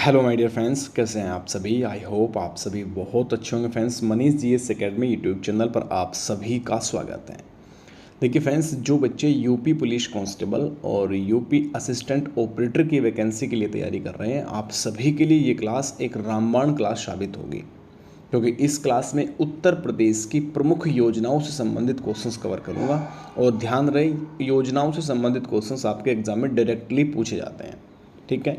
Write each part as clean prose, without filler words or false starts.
Hello my dear friends, कैसे हैं आप सभी। आई होप आप सभी बहुत अच्छे होंगे। Friends, Manish GS academy YouTube channel पर आप सभी का स्वागत है। देखिए फ्रेंड्स, जो बच्चे यूपी पुलिस कांस्टेबल और यूपी असिस्टेंट ऑपरेटर की वैकेंसी के लिए तैयारी कर रहे हैं, आप सभी के लिए ये क्लास एक रामबाण क्लास साबित होगी, क्योंकि इस क्लास में उत्तर प्रदेश की प्रमुख योजनाओं से संबंधित क्वेश्चंस कवर करूंगा। और ध्यान रहे, योजनाओं से संबंधित क्वेश्चंस आपके एग्जाम में डायरेक्टली पूछे जाते हैं। ठीक है,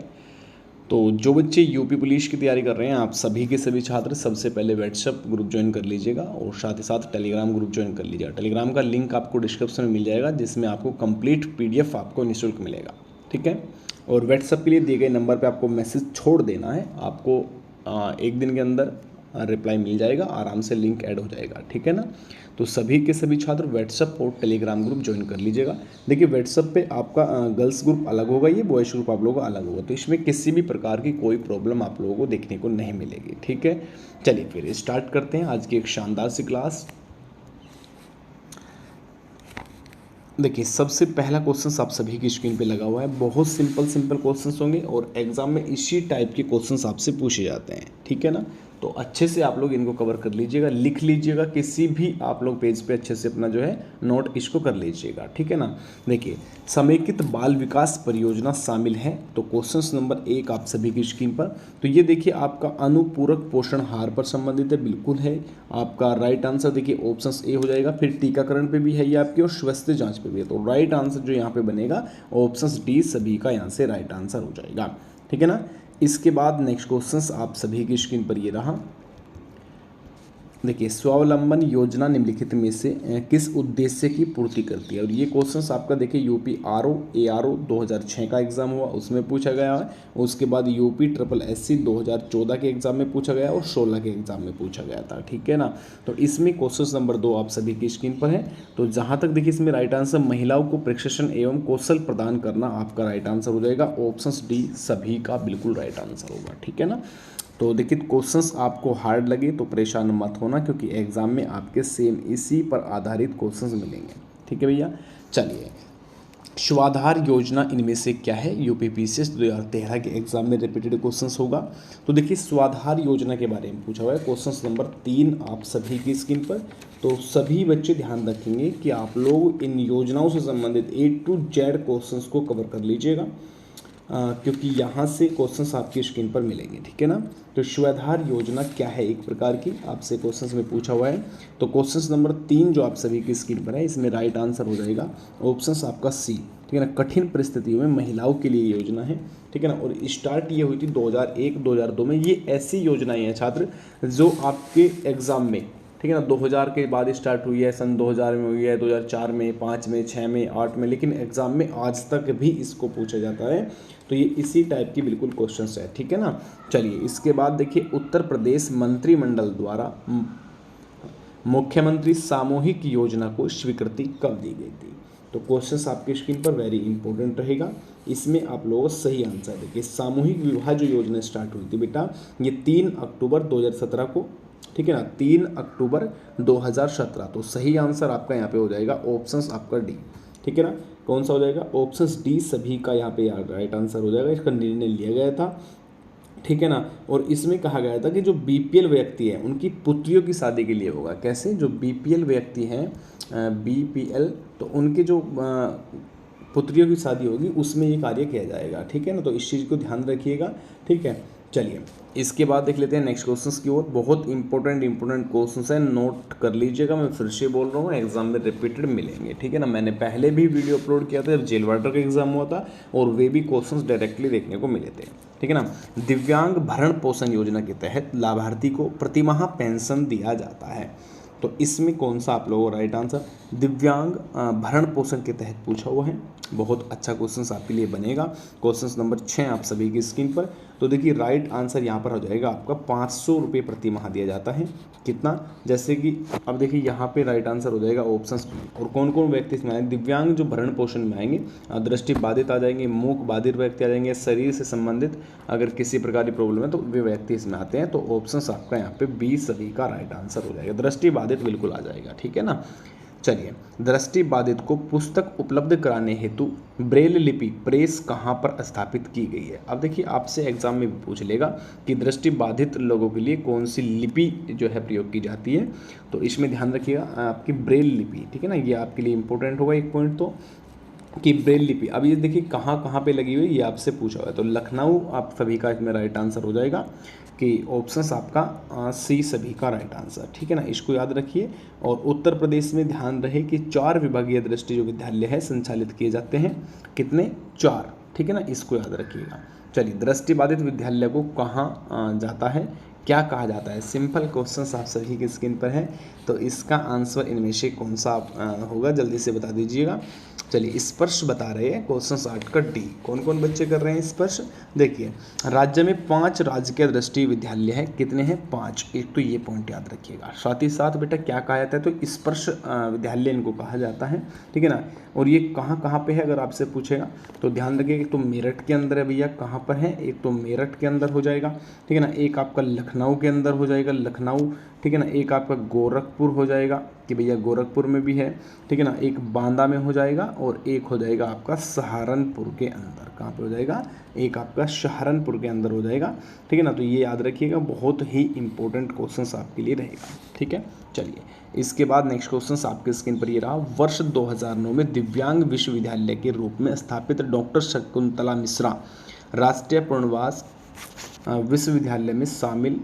तो जो बच्चे यूपी पुलिस की तैयारी कर रहे हैं, आप सभी के सभी छात्र सबसे पहले व्हाट्सएप ग्रुप ज्वाइन कर लीजिएगा और साथ ही साथ टेलीग्राम ग्रुप ज्वाइन कर लीजिएगा। टेलीग्राम का लिंक आपको डिस्क्रिप्शन में मिल जाएगा, जिसमें आपको कंप्लीट पीडीएफ आपको निःशुल्क मिलेगा। ठीक है, और व्हाट्सएप के लिए दिए गए नंबर पर आपको मैसेज छोड़ देना है। आपको एक दिन के अंदर रिप्लाई मिल जाएगा, आराम से लिंक ऐड हो जाएगा। ठीक है ना, तो सभी के सभी छात्र व्हाट्सएप और टेलीग्राम ग्रुप ज्वाइन कर लीजिएगा। देखिए व्हाट्सएप पे आपका गर्ल्स ग्रुप अलग होगा, ये बॉयज़ ग्रुप आप लोगों का अलग होगा, तो इसमें किसी भी प्रकार की कोई प्रॉब्लम आप लोगों को देखने को नहीं मिलेगी। ठीक है, चलिए फिर स्टार्ट करते हैं आज की एक शानदार सी क्लास। देखिए सबसे पहला क्वेश्चन आप सभी की स्क्रीन पे लगा हुआ है। बहुत सिंपल क्वेश्चंस होंगे और एग्जाम में इसी टाइप के क्वेश्चंस आपसे पूछे जाते हैं। ठीक है ना, तो अच्छे से आप लोग इनको कवर कर लीजिएगा, लिख लीजिएगा, किसी भी आप लोग पेज पे अच्छे से अपना जो है नोट इसको कर लीजिएगा। ठीक है ना, देखिए समेकित बाल विकास परियोजना शामिल है, तो क्वेश्चन नंबर 1 आप सभी की स्क्रीन पर। तो ये देखिए आपका अनुपूरक पोषण आहार पर संबंधित है, बिल्कुल है। आपका राइट आंसर देखिए ऑप्शन ए हो जाएगा। फिर टीकाकरण पे भी है ये आपकी, और स्वास्थ्य जांच पे भी है, तो राइट आंसर जो यहाँ पे बनेगा ऑप्शन डी सभी का यहाँ से राइट आंसर हो जाएगा। ठीक है ना, इसके बाद नेक्स्ट क्वेश्चन आप सभी की स्क्रीन पर ये रहा। देखिए स्वावलंबन योजना निम्नलिखित में से किस उद्देश्य की पूर्ति करती है। और ये क्वेश्चंस आपका देखिए यूपी आरओ एआरओ 2006 का एग्जाम हुआ, उसमें पूछा गया है। उसके बाद यूपी ट्रिपल एससी 2014 के एग्जाम में पूछा गया और 16 के एग्जाम में पूछा गया था। ठीक है ना, तो इसमें क्वेश्चन नंबर 2 आप सभी की स्क्रीन पर है। तो जहाँ तक देखिए इसमें राइट आंसर महिलाओं को प्रशिक्षण एवं कौशल प्रदान करना आपका राइट आंसर हो जाएगा। ऑप्शन डी सभी का बिल्कुल राइट आंसर होगा। ठीक है ना, तो देखिए क्वेश्चंस आपको हार्ड लगे तो परेशान मत होना, क्योंकि एग्जाम में आपके सेम इसी पर आधारित क्वेश्चंस मिलेंगे। ठीक है भैया, चलिए स्वाधार योजना इनमें से क्या है। यूपीपीसीएस 2013 के एग्जाम में रिपीटेड क्वेश्चंस होगा। तो देखिए स्वाधार योजना के बारे में पूछा हुआ है, क्वेश्चन नंबर 3 आप सभी की स्क्रीन पर। तो सभी बच्चे ध्यान रखेंगे कि आप लोग इन योजनाओं से संबंधित A to Z क्वेश्चंस को कवर कर लीजिएगा, क्योंकि यहाँ से क्वेश्चंस आपकी स्क्रीन पर मिलेंगे। ठीक है ना, तो स्वाधार योजना क्या है, एक प्रकार की आपसे क्वेश्चंस में पूछा हुआ है। तो क्वेश्चंस नंबर 3 जो आप सभी की स्क्रीन पर है, इसमें राइट आंसर हो जाएगा ऑप्शंस आपका सी। ठीक है ना, कठिन परिस्थितियों में महिलाओं के लिए योजना है। ठीक है ना, और स्टार्ट ये हुई थी 2001-2002 में। ये ऐसी योजनाएं हैं छात्र जो आपके एग्जाम में, ठीक है ना, 2000 के बाद स्टार्ट हुई है, सन 2000 में हुई है, 2004 में, 5 में, 6 में, 8 में, लेकिन एग्जाम में आज तक भी इसको पूछा जाता है। तो ये इसी टाइप की बिल्कुल क्वेश्चंस है। ठीक है ना, चलिए इसके बाद देखिए उत्तर प्रदेश मंत्रिमंडल द्वारा मुख्यमंत्री सामूहिक योजना को स्वीकृति कब दी गई थी। तो क्वेश्चंस आपकी स्क्रीन पर वेरी इंपॉर्टेंट रहेगा, इसमें आप लोगों को सही आंसर देखिए। सामूहिक विवाह जो योजना स्टार्ट हुई थी बेटा, ये 3 अक्टूबर 2017 को, ठीक है ना, 3 अक्टूबर 2017। तो सही आंसर आपका यहाँ पे हो जाएगा ऑप्शंस आपका डी। ठीक है ना, कौन सा हो जाएगा, ऑप्शंस डी सभी का यहाँ पे राइट आंसर हो जाएगा। इसका निर्णय लिया गया था। ठीक है ना, और इसमें कहा गया था कि जो बीपीएल व्यक्ति है उनकी पुत्रियों की शादी के लिए होगा। कैसे, जो बीपीएल व्यक्ति हैं, बीपीएल, तो उनके जो पुत्रियों की शादी होगी उसमें ये कार्य किया जाएगा। ठीक है ना, तो इस चीज़ को ध्यान रखिएगा। ठीक है, चलिए इसके बाद देख लेते हैं नेक्स्ट क्वेश्चंस की ओर। बहुत इंपॉर्टेंट क्वेश्चंस हैं, नोट कर लीजिएगा। मैं फिर से बोल रहा हूँ, एग्जाम में रिपीटेड मिलेंगे। ठीक है ना, मैंने पहले भी वीडियो अपलोड किया था जब जेल वार्डर का एग्जाम हुआ था, और वे भी क्वेश्चंस डायरेक्टली देखने को मिले थे। ठीक है ना, दिव्यांग भरण पोषण योजना के तहत लाभार्थी को प्रतिमाह पेंशन दिया जाता है। तो इसमें कौन सा आप लोगों को राइट आंसर, दिव्यांग भरण पोषण के तहत पूछा हुआ है। बहुत अच्छा क्वेश्चन आपके लिए बनेगा। क्वेश्चन नंबर 6 आप सभी की स्क्रीन पर। तो देखिए राइट आंसर यहाँ पर हो जाएगा आपका 500 रुपये प्रति माह दिया जाता है। कितना, जैसे कि अब देखिए यहाँ पे राइट आंसर हो जाएगा ऑप्शन। और कौन कौन व्यक्ति इसमें आएंगे, दिव्यांग जो भरण पोषण में आएंगे, दृष्टि बाधित आ जाएंगे, मूक बाधित व्यक्ति आ जाएंगे, शरीर से संबंधित अगर किसी प्रकार की प्रॉब्लम है तो वे व्यक्ति इसमें आते हैं। तो ऑप्शन आपका यहाँ पे 20 सभी का राइट आंसर हो जाएगा। दृष्टि बाधित बिल्कुल आ जाएगा। ठीक है ना, चलिए, दृष्टि बाधित को पुस्तक उपलब्ध कराने हेतु ब्रेल लिपि प्रेस कहाँ पर स्थापित की गई है। अब देखिए आपसे एग्जाम में भी पूछ लेगा कि दृष्टि बाधित लोगों के लिए कौन सी लिपि जो है प्रयोग की जाती है, तो इसमें ध्यान रखिएगा आपकी ब्रेल लिपि, ठीक है ना, ये आपके लिए इंपॉर्टेंट होगा एक पॉइंट तो कि ब्रेल लिपि। अब ये देखिए कहाँ कहाँ पे लगी हुई है ये आपसे पूछा हुआ है, तो लखनऊ आप सभी का इसमें राइट आंसर हो जाएगा कि ऑप्शंस आपका सी सभी का राइट आंसर, ठीक है ना, इसको याद रखिए। और उत्तर प्रदेश में ध्यान रहे कि 4 विभागीय दृष्टि जो विद्यालय है संचालित किए जाते हैं, कितने, 4, ठीक है ना, इसको याद रखिएगा। चलिए, दृष्टिबाधित विद्यालय को कहाँ जाता है, क्या कहा जाता है, सिंपल क्वेश्चंस आप सभी की स्क्रीन पर है, तो इसका आंसर इनमें से कौन सा होगा जल्दी से बता दीजिएगा। चलिए, स्पर्श बता रहे हैं क्वेश्चन 8 का डी, कौन कौन बच्चे कर रहे हैं स्पर्श। देखिए, राज्य में 5 राजकीय दृष्टि विद्यालय है, कितने हैं, 5, एक तो ये पॉइंट याद रखिएगा। साथ ही साथ बेटा क्या कहा जाता है, तो स्पर्श विद्यालय इनको कहा जाता है, ठीक है ना। और ये कहाँ कहाँ पे है अगर आपसे पूछेगा तो ध्यान रखिएगा, एक तो मेरठ के अंदर है भैया, कहाँ पर है, एक तो मेरठ के अंदर हो जाएगा, ठीक है ना, एक आपका लखनऊ के अंदर हो जाएगा, लखनऊ, ठीक है ना, एक आपका गोरखपुर हो जाएगा कि भैया गोरखपुर में भी है, ठीक है ना, एक बांदा में हो जाएगा और एक हो जाएगा आपका सहारनपुर के अंदर, कहाँ पे हो जाएगा, एक आपका सहारनपुर के अंदर हो जाएगा, ठीक है ना। तो ये याद रखिएगा, बहुत ही इंपॉर्टेंट क्वेश्चंस आपके लिए रहेगा, ठीक है। चलिए, इसके बाद नेक्स्ट क्वेश्चंस आपके स्क्रीन पर ये रहा, वर्ष 2009 में दिव्यांग विश्वविद्यालय के रूप में स्थापित डॉक्टर शकुंतला मिश्रा राष्ट्रीय पुनर्वास विश्वविद्यालय में शामिल,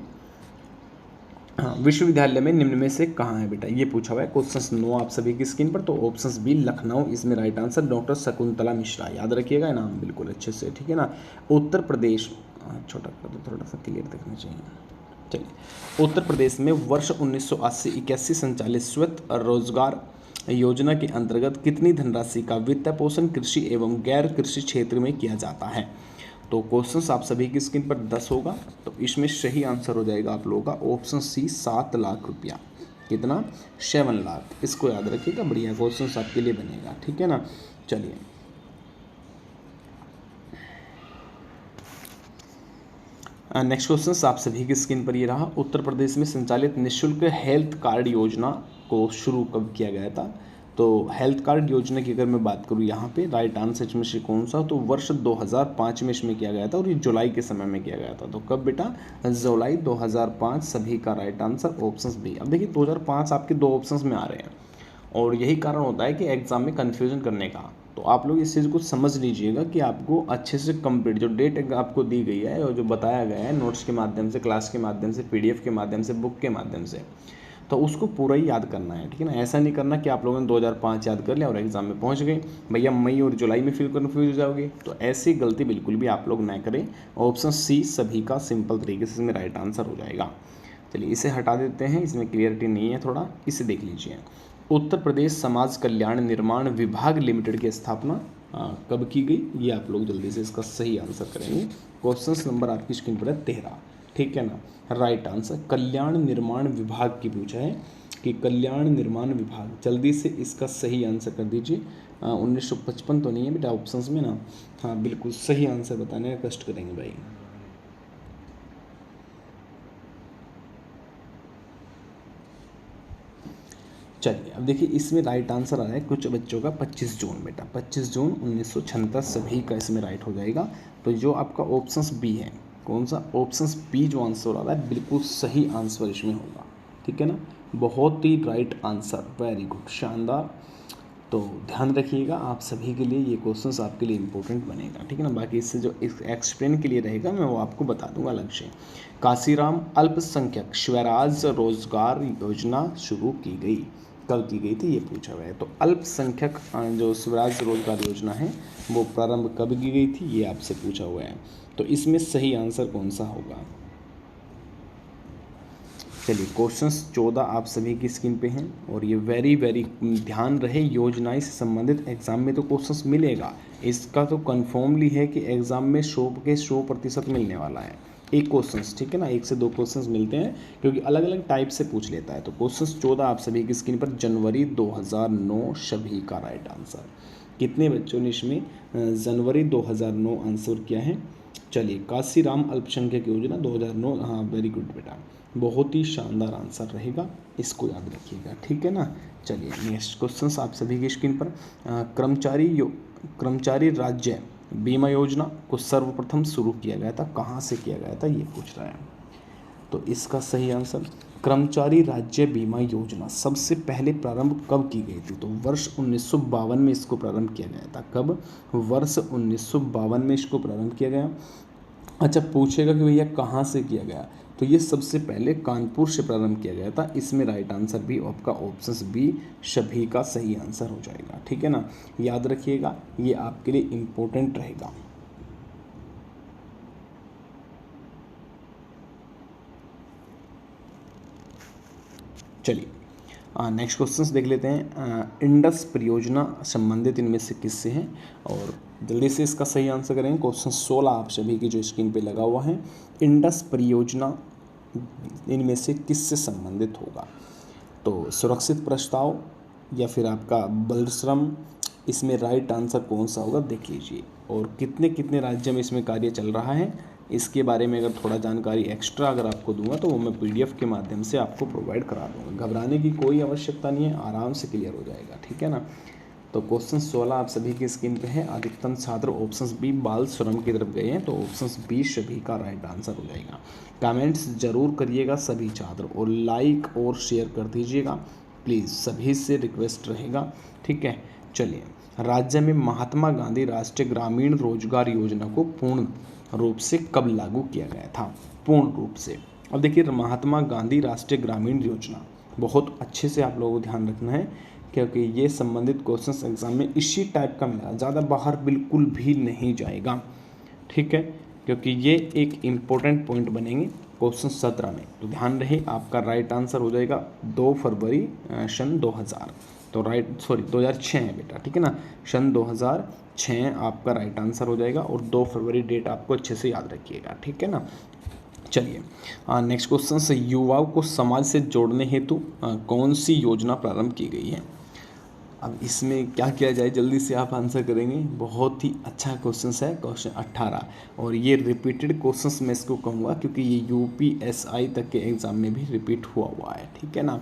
हाँ, विश्वविद्यालय में निम्न में से कहाँ है बेटा, ये पूछा हुआ है क्वेश्चंस 9 आप सभी की स्क्रीन पर, तो ऑप्शंस बी लखनऊ, इसमें right answer doctor Shakuntala Mishra, याद रखिएगा नाम बिल्कुल अच्छे से, ठीक है ना। उत्तर प्रदेश, छोटा कर दो थोड़ा सा क्लियर दिखना चाहिए। चलिए, उत्तर प्रदेश में वर्ष 1980-81 संचालित स्वयं रोजगार योजना के अंतर्गत कितनी धनराशि का वित्त पोषण कृषि एवं गैर कृषि क्षेत्र में किया जाता है। तो क्वेश्चंस आप सभी की स्क्रीन पर 10 होगा, तो इसमें सही आंसर हो जाएगा आप लोगों का ऑप्शन सी 7 लाख रुपया, कितना, 7 लाख, इसको याद रखिएगा, बढ़िया क्वेश्चंस आपके लिए बनेगा, ठीक है ना। चलिए, नेक्स्ट क्वेश्चन आप सभी की स्क्रीन पर ये रहा, उत्तर प्रदेश में संचालित निःशुल्क हेल्थ कार्ड योजना को शुरू कब किया गया था। तो हेल्थ कार्ड योजना की अगर मैं बात करूँ यहाँ पे राइट आंसर इसमें से कौन सा, तो वर्ष 2005 में इसमें किया गया था और ये जुलाई के समय में किया गया था। तो कब बेटा, जुलाई 2005, सभी का राइट आंसर ऑप्शन बी। अब देखिए 2005 आपके 2 ऑप्शन में आ रहे हैं और यही कारण होता है कि एग्जाम में कन्फ्यूजन करने का। तो आप लोग इस चीज़ को समझ लीजिएगा कि आपको अच्छे से कंप्लीट जो डेट आपको दी गई है और जो बताया गया है नोट्स के माध्यम से, क्लास के माध्यम से, PDF के माध्यम से, बुक के माध्यम से, तो उसको पूरा ही याद करना है, ठीक है ना। ऐसा नहीं करना कि आप लोगों ने 2005 याद कर लिया और एग्जाम में पहुंच गए भैया मई और जुलाई में फिर कन्फ्यूज हो जाओगे, तो ऐसी गलती बिल्कुल भी आप लोग ना करें। ऑप्शन सी सभी का सिंपल तरीके से इसमें राइट आंसर हो जाएगा। चलिए, इसे हटा देते हैं, इसमें क्लियरिटी नहीं है थोड़ा, इसे देख लीजिए। उत्तर प्रदेश समाज कल्याण निर्माण विभाग लिमिटेड की स्थापना कब की गई, ये आप लोग जल्दी से इसका सही आंसर करेंगे। क्वेश्चन नंबर आपकी स्क्रीन पर है 13, ठीक है ना। राइट आंसर कल्याण निर्माण विभाग की पूछा है कि कल्याण निर्माण विभाग, जल्दी से इसका सही आंसर कर दीजिए। 1955 तो नहीं है बेटा ऑप्शंस में ना, हाँ बिल्कुल सही आंसर बताने का कष्ट करेंगे भाई। चलिए, अब देखिए इसमें राइट आंसर आ रहा है कुछ बच्चों का 25 जून बेटा, 25 जून 1976 सभी का इसमें राइट हो जाएगा। तो जो आपका ऑप्शंस बी है, कौन सा, ऑप्शंस बी जो आंसर आ रहा है बिल्कुल सही आंसर इसमें होगा, ठीक है ना। बहुत ही राइट आंसर, वेरी गुड, शानदार। तो ध्यान रखिएगा, आप सभी के लिए ये क्वेश्चंस आपके लिए इंपॉर्टेंट बनेगा, ठीक है ना। बाकी इससे जो एक्सप्लेन के लिए रहेगा मैं वो आपको बता दूंगा अलग से। काशीराम अल्पसंख्यक स्वराज रोजगार योजना शुरू की गई, कब की गई थी ये पूछा हुआ है। तो अल्पसंख्यक जो स्वराज रोजगार योजना है वो प्रारंभ कब की गई थी ये आपसे पूछा हुआ है। तो इसमें सही आंसर कौन सा होगा। चलिए, क्वेश्चंस 14 आप सभी की स्क्रीन पे हैं और ये वेरी ध्यान रहे, योजनाएं से संबंधित एग्जाम में तो क्वेश्चंस मिलेगा, इसका तो कन्फर्मली है कि एग्जाम में 100% मिलने वाला है एक क्वेश्चंस, ठीक है ना। 1 से 2 क्वेश्चंस मिलते हैं क्योंकि अलग अलग टाइप से पूछ लेता है। तो क्वेश्चंस 14 आप सभी की स्क्रीन पर, जनवरी 2009 सभी का राइट आंसर। कितने बच्चों ने इसमें जनवरी 2009 आंसर किया है। चलिए, काशीराम अल्पसंख्यक योजना 2009, हाँ वेरी गुड बेटा। बहुत ही शानदार आंसर रहेगा, इसको याद रखिएगा, ठीक है ना। चलिए नेक्स्ट क्वेश्चन आप सभी की स्क्रीन पर। कर्मचारी राज्य बीमा योजना को सर्वप्रथम शुरू किया गया था, कहाँ से किया गया था, ये पूछ रहा है। तो इसका सही आंसर कर्मचारी राज्य बीमा योजना सबसे पहले प्रारंभ कब की गई थी? तो वर्ष 1952 में इसको प्रारंभ किया गया था। कब? वर्ष 1952 में इसको प्रारंभ किया गया। अच्छा, पूछेगा कि भैया कहाँ से किया गया, तो ये सबसे पहले कानपुर से प्रारंभ किया गया था। इसमें राइट आंसर भी आपका ऑप्शन बी सभी का सही आंसर हो जाएगा, ठीक है ना। याद रखिएगा, ये आपके लिए इम्पोर्टेंट रहेगा। चलिए नेक्स्ट क्वेश्चंस देख लेते हैं। इंडस परियोजना संबंधित इनमें से किससे हैं, और जल्दी से इसका सही आंसर करेंगे। क्वेश्चन 16 आप सभी की जो स्क्रीन पे लगा हुआ है, इंडस परियोजना इनमें से किससे संबंधित होगा? तो सुरक्षित प्रस्ताव या फिर आपका बलश्रम, इसमें राइट आंसर कौन सा होगा देख लीजिए। और कितने कितने राज्य में इसमें कार्य चल रहा है, इसके बारे में अगर थोड़ा जानकारी एक्स्ट्रा अगर आपको दूंगा तो वो मैं पीडीएफ के माध्यम से आपको प्रोवाइड करा दूंगा। घबराने की कोई आवश्यकता नहीं है, आराम से क्लियर हो जाएगा, ठीक है ना। तो क्वेश्चन 16 आप सभी की स्क्रीन पे है। अधिकतम छात्र ऑप्शन बी बाल श्रम की तरफ गए हैं, तो ऑप्शन बी सभी का राइट आंसर हो जाएगा। कमेंट्स जरूर करिएगा सभी छात्र, और लाइक और शेयर कर दीजिएगा प्लीज़, सभी से रिक्वेस्ट रहेगा, ठीक है। चलिए, राज्य में महात्मा गांधी राष्ट्रीय ग्रामीण रोजगार योजना को पूर्ण रूप से कब लागू किया गया था? पूर्ण रूप से। अब देखिए, महात्मा गांधी राष्ट्रीय ग्रामीण योजना बहुत अच्छे से आप लोगों को ध्यान रखना है, क्योंकि ये संबंधित क्वेश्चंस एग्जाम में इसी टाइप का मिला, ज़्यादा बाहर बिल्कुल भी नहीं जाएगा, ठीक है, क्योंकि ये एक इम्पोर्टेंट पॉइंट बनेंगे क्वेश्चन 17 में। तो ध्यान रहे, आपका राइट आंसर हो जाएगा 2 फरवरी सन 2000। तो 2006 है बेटा, ठीक है ना। सन 2006 आपका राइट आंसर हो जाएगा, और 2 फरवरी डेट आपको अच्छे से याद रखिएगा, ठीक है ना। चलिए नेक्स्ट क्वेश्चन से, युवाओं को समाज से जोड़ने हेतु कौन सी योजना प्रारंभ की गई है? अब इसमें क्या किया जाए, जल्दी से आप आंसर करेंगे। बहुत ही अच्छा क्वेश्चन है, क्वेश्चन 18, और ये रिपीटेड क्वेश्चंस मैं इसको कहूँगा, क्योंकि ये यूपीएसआई तक के एग्ज़ाम में भी रिपीट हुआ है, ठीक है ना।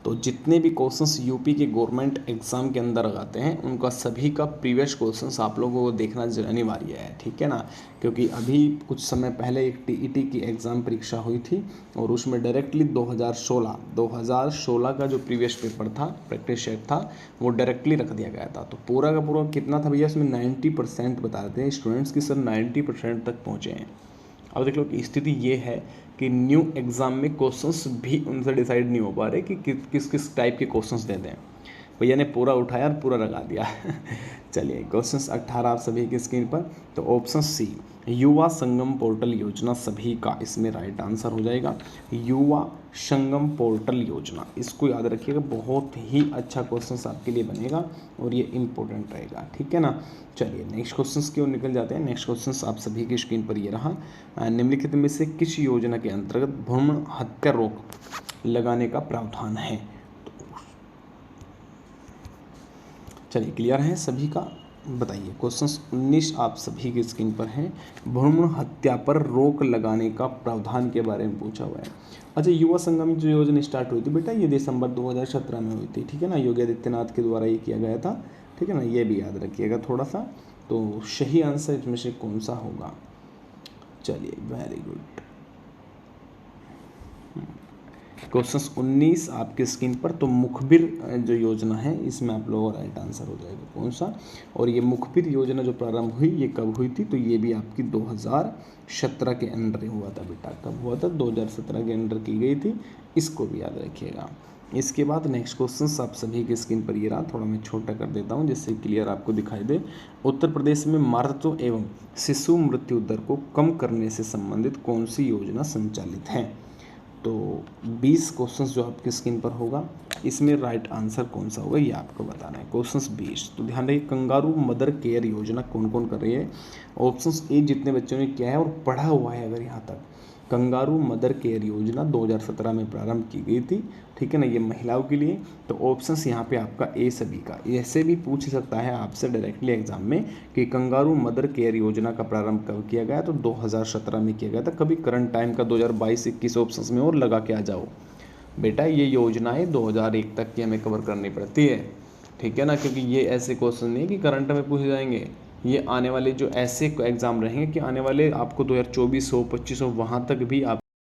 तो जितने भी क्वेश्चंस यूपी के गवर्नमेंट एग्ज़ाम के अंदर आते हैं, उनका सभी का प्रीवियस क्वेश्चंस आप लोगों को देखना अनिवार्य है, ठीक है ना। क्योंकि अभी कुछ समय पहले एक टीईटी की एग्ज़ाम परीक्षा हुई थी, और उसमें डायरेक्टली 2016 का जो प्रीवियस पेपर था, प्रैक्टिस सेट था, वो डायरेक्टली रख दिया गया था। तो पूरा का पूरा कितना था भैया, उसमें 90% बता रहे थे स्टूडेंट्स की सर 90% तक पहुँचे हैं। अब देख लो कि स्थिति ये है कि न्यू एग्ज़ाम में क्वेश्चंस भी उनसे डिसाइड नहीं हो पा रहे कि किस किस टाइप के क्वेश्चंस दे दें। भैया ने पूरा उठाया और पूरा लगा दिया। चलिए क्वेश्चंस 18 आप सभी की स्क्रीन पर। तो option C Yuva Sangam portal योजना सभी का इसमें राइट आंसर हो जाएगा। युवा संगम पोर्टल योजना, इसको याद रखिएगा, बहुत ही अच्छा क्वेश्चन आपके लिए बनेगा और ये इंपॉर्टेंट रहेगा, ठीक है ना। चलिए नेक्स्ट क्वेश्चंस की ओर निकल जाते हैं। नेक्स्ट क्वेश्चंस आप सभी की स्क्रीन पर ये रहा, निम्नलिखित में से किस योजना के अंतर्गत भ्रूण हत्या रोक लगाने का प्रावधान है? चलिए क्लियर है सभी का, बताइए। क्वेश्चन 19 आप सभी की स्क्रीन पर है, भ्रूण हत्या पर रोक लगाने का प्रावधान के बारे में पूछा हुआ है। अच्छा, युवा संगम जो योजना स्टार्ट हुई थी बेटा, ये दिसंबर 2017 में हुई थी, ठीक है ना। योगी आदित्यनाथ के द्वारा ये किया गया था, ठीक है ना, ये भी याद रखिएगा थोड़ा सा। तो सही आंसर इसमें से कौन सा होगा? चलिए वेरी गुड। क्वेश्चन 19 आपकी स्क्रीन पर, तो मुखबिर जो योजना है इसमें आप लोगों का राइट आंसर हो जाएगा कौन सा। और ये मुखबिर योजना जो प्रारंभ हुई ये कब हुई थी? तो ये भी आपकी 2017 के अंडर हुआ था बेटा। कब हुआ था? 2017 के अंडर की गई थी, इसको भी याद रखिएगा। इसके बाद नेक्स्ट क्वेश्चन आप सभी की स्क्रीन पर ये रहा, थोड़ा मैं छोटा कर देता हूँ जिससे क्लियर आपको दिखाई दे। उत्तर प्रदेश में मातृत्व एवं शिशु मृत्यु दर को कम करने से संबंधित कौन सी योजना संचालित है? तो 20 क्वेश्चंस जो आपकी स्क्रीन पर होगा, इसमें राइट आंसर कौन सा होगा ये आपको बताना है। क्वेश्चंस 20, तो ध्यान रखिए, कंगारू मदर केयर योजना कौन कौन कर रही है? ऑप्शंस ए जितने बच्चों ने किया है और पढ़ा हुआ है अगर यहाँ तक, कंगारू मदर केयर योजना 2017 में प्रारंभ की गई थी, ठीक है ना, ये महिलाओं के लिए। तो ऑप्शंस यहाँ पे आपका ए सभी का। ऐसे भी पूछ सकता है आपसे डायरेक्टली एग्जाम में कि कंगारू मदर केयर योजना का प्रारंभ कब किया गया, तो 2017 में किया गया था। कभी करंट टाइम का 2022-21 ऑप्शंस में और लगा के आ जाओ बेटा। ये योजनाएं 2001 तक की हमें कवर करनी पड़ती है, ठीक है ना, क्योंकि ये ऐसे क्वेश्चन नहीं कि करंट में पूछे जाएंगे, ये आने वाले जो ऐसे एग्ज़ाम रहेंगे कि आने वाले आपको 2024 हो 25 हो वहाँ तक भी आप